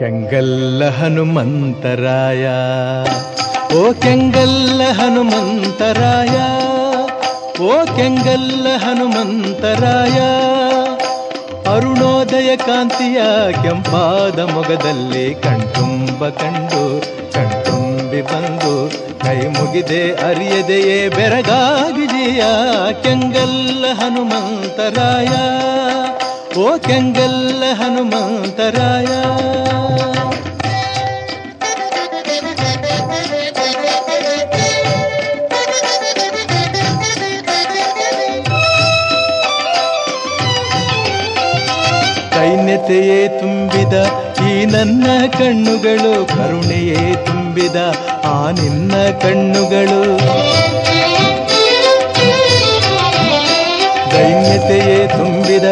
ಕೆಂಗಲ್ಲ ಹನುಮಂತರಾಯ, ಓ ಕೆಂಗಲ್ಲ ಹನುಮಂತರಾಯ, ಓ ಕೆಂಗಲ್ಲ ಹನುಮಂತರಾಯ. ಅರುಣೋದಯ ಕಾಂತಿಯ ಕೆಂಪಾದ ಮೊಗದಲ್ಲಿ ಕಣ್ತುಂಬ ಕಂಡು ಕಣ್ತುಂಬಿ ಬಂದು ಕೈ ಮುಗಿದೆ ಅರಿಯದೆಯೇ ಬೆರಗಾಗಿದೆಯ ಕೆಂಗಲ್ಲ ಹನುಮಂತರಾಯ, ಓ ಕೆಂಗಲ್ಲ ಹನುಮಂತರಾಯ. ದೈನ್ಯತೆಯೇ ತುಂಬಿದ ಈ ನನ್ನ ಕಣ್ಣುಗಳು, ಕರುಣೆಯೇ ತುಂಬಿದ ಆ ನಿನ್ನ ಕಣ್ಣುಗಳು. ದೈನ್ಯತೆಯೇ ತುಂಬಿದ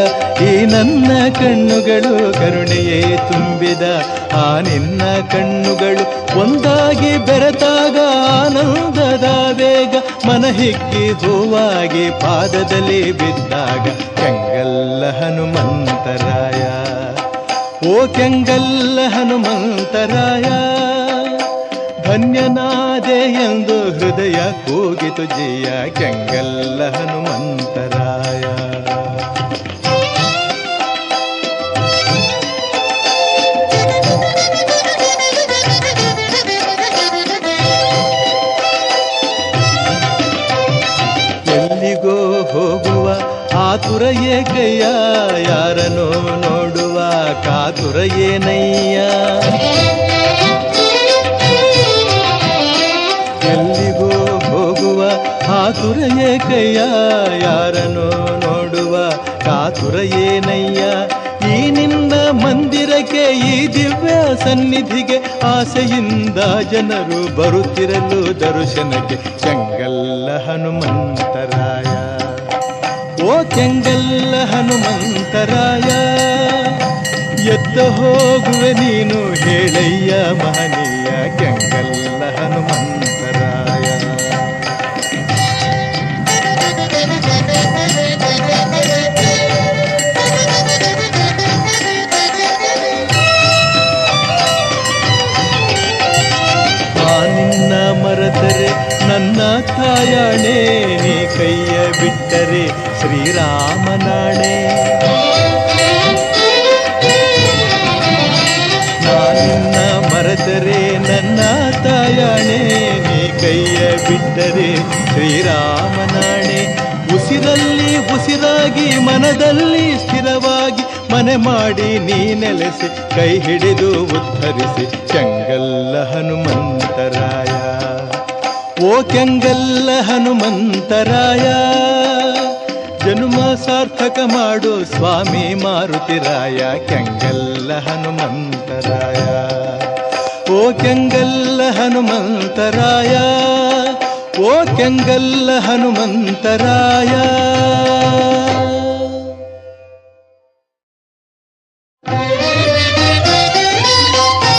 ಈ ನನ್ನ ಕಣ್ಣುಗಳು, ಕರುಣೆಯೇ ತುಂಬಿದ ಆ ನಿನ್ನ ಕಣ್ಣುಗಳು. ಒಂದಾಗಿ ಬೆರೆತಾಗ ಆನಂದದ ವೇಗ, ಮನ ಹಿಕ್ಕಿ ಹೂವಾಗಿ ಪಾದದಲ್ಲಿ ಬಿದ್ದಾಗ ಕೆಂಗಲ್ಲ ಹನುಮಂತರಾಯ, ಓ ಕೆಂಗಲ್ಲ ಹನುಮಂತರಾಯ. ಧನ್ಯನಾದೆ ಎಂದು ಹೃದಯ ಕೂಗಿತು ಜಿಯ ಕೆಂಗಲ್ಲ ಹನುಮಂತರಾಯ. ಎಲ್ಲಿಗೋ ಹೋಗುವ ಆತುರ ಏಕಯ್ಯ, ಯಾರನೋ ನೋಡುವ ಕಾತುರ ಏನಯ್ಯ. ಎಲ್ಲಿಗೋ ಹೋಗುವ ಆತುರ ಏಕಯ್ಯ, ಯಾರನೋ ನೋಡುವ ಕಾತುರ ಏನಯ್ಯ. ಈ ನಿನ್ನ ಮಂದಿರಕ್ಕೆ ಈ ದಿವ್ಯ ಸನ್ನಿಧಿಗೆ ಆಸೆಯಿಂದ ಜನರು ಬರುತ್ತಿರಲು ದರ್ಶನಕ್ಕೆ ಕೆಂಗಲ್ಲ ಹನುಮಂತರಾಯ, ಓ ಕೆಂಗಲ್ಲ ಹನುಮಂತರಾಯ. ಎದ್ದ ಹೋಗುವೆ ನೀನು ಹೇಳಯ್ಯ ಮಹನೀಯ ಕೆಂಗಲ್ಲ ಹನುಮಂತರಾಯ. ನಿನ್ನ ಮರೆತರೆ ನನ್ನ ತಾಯಾಣೆ, ನೀ ಕೈಯ ಬಿಟ್ಟರೆ ಶ್ರೀರಾಮನಾಣೆ. ನಿನ್ನ ಮರೆತರೆ ನನ್ನ ತಾಯಾಣೆ, ನೀ ಕೈಯ ಬಿಟ್ಟರೆ ಶ್ರೀರಾಮನಾಣೆ. ಉಸಿರಲ್ಲಿ ಉಸಿರಾಗಿ ಮನದಲ್ಲಿ ಸ್ಥಿರವಾಗಿ ಮನೆ ಮಾಡಿ ನೀ ನೆಲೆಸಿ ಕೈ ಹಿಡಿದು ಉದ್ಧರಿಸಿ ಕೆಂಗಲ್ಲ ಹನುಮಂತರಾಯ, ಓ ಕೆಂಗಲ್ಲ ಹನುಮಂತರಾಯ. ಜನ್ಮ ಸಾರ್ಥಕ ಮಾಡು ಸ್ವಾಮಿ ಮಾರುತಿರಾಯ ಕೆಂಗಲ್ಲ ಹನುಮಂತರಾಯ, ಓ ಕೆಂಗಲ್ಲ ಹನುಮಂತರಾಯ, ಓ ಕೆಂಗಲ್ಲ ಹನುಮಂತರಾಯ.